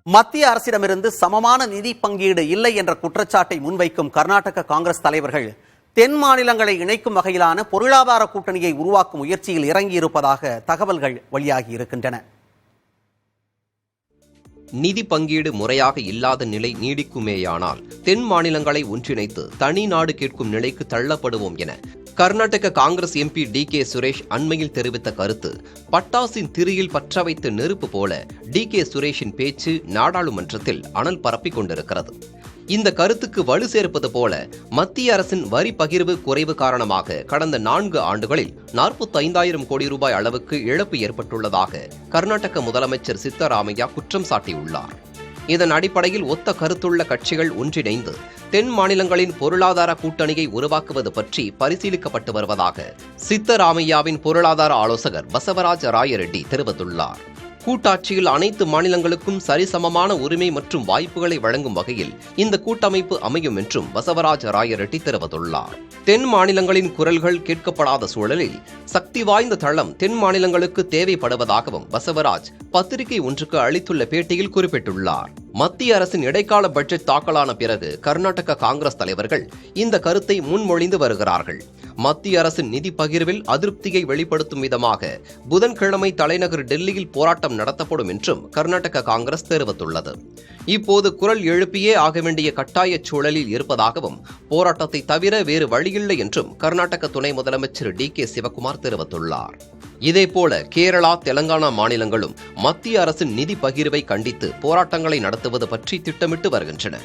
மத்திய அரசிடமிருந்து சமமான நிதி பங்கீடு இல்லை என்ற குற்றச்சாட்டை முன்வைக்கும் கர்நாடக காங்கிரஸ் தலைவர்கள் தென் மாநிலங்களை இணைக்கும் வகையிலான பொருளாதார கூட்டணியை உருவாக்கும் முயற்சியில் இறங்கியிருப்பதாக தகவல்கள் வெளியாகி இருக்கின்றன. நிதி பங்கீடு முறையாக இல்லாத நிலை நீடிக்குமேயானால் தென் மாநிலங்களை ஒன்றிணைத்து தனி நாடு கேட்கும் நிலைக்கு தள்ளப்படுவோம் என கர்நாடக காங்கிரஸ் எம்பி டி.கே. சுரேஷ் அண்மையில் தெரிவித்த கருத்து பட்டாசின் திரியில் பற்ற வைத்த நெருப்பு போல டி.கே. சுரேஷின் பேச்சு நாடாளுமன்றத்தில் அனல் பரப்பிக் கொண்டிருக்கிறது. இந்த கருத்துக்கு வலு சேர்ப்பது போல மத்திய அரசின் வரி பகிர்வு குறைவு காரணமாக கடந்த 4 ஆண்டுகளில் 45,000 கோடி ரூபாய் அளவுக்கு இழப்பு ஏற்பட்டுள்ளதாக கர்நாடக முதலமைச்சர் சித்தராமையா குற்றம் சாட்டியுள்ளார். இதன் அடிப்படையில் ஒத்த கருத்துள்ள கட்சிகள் ஒன்றிணைந்து தென் மாநிலங்களின் பொருளாதார கூட்டணியை உருவாக்குவது பற்றி பரிசீலிக்கப்பட்டு வருவதாக சித்தராமையாவின் பொருளாதார ஆலோசகர் பசவராஜ ராயரெட்டி தெரிவித்துள்ளார். கூட்டாட்சியில் அனைத்து மாநிலங்களுக்கும் சரிசமமான உரிமை மற்றும் வாய்ப்புகளை வழங்கும் வகையில் இந்த கூட்டமைப்பு அமையும் என்றும் பசவராஜ ராயரெட்டி தெரிவித்துள்ளார். தென் மாநிலங்களின் குரல்கள் கேட்கப்படாத சூழலில் சக்தி வாய்ந்த தளம் தென் மாநிலங்களுக்கு தேவைப்படுவதாகவும் பசவராஜ் பத்திரிகை ஒன்றுக்கு அளித்துள்ள பேட்டியில் குறிப்பிட்டுள்ளார். மத்திய அரசின் இடைக்கால பட்ஜெட் தாக்கலான பிறகு கர்நாடக காங்கிரஸ் தலைவர்கள் இந்த கருத்தை முன்மொழிந்து வருகிறார்கள். மத்திய அரசின் நிதி பகிர்வில் அதிருப்தியை வெளிப்படுத்தும் விதமாக புதன்கிழமை தலைநகர் டெல்லியில் போராட்டம் நடத்தப்படும் என்றும் கர்நாடக காங்கிரஸ் தெரிவித்துள்ளது. இப்போது குரல் எழுப்பியே ஆக வேண்டிய கட்டாய சூழலில் இருப்பதாகவும் போராட்டத்தை தவிர வேறு வழியில்லை என்றும் கர்நாடக துணை முதலமைச்சர் டி.கே. சிவகுமார் தெரிவித்துள்ளார். இதேபோல கேரளா, தெலங்கானா மாநிலங்களும் மத்திய அரசின் நிதி பகிர்வை கண்டித்து போராட்டங்களை நடத்துவது பற்றி திட்டமிட்டு வருகின்றன.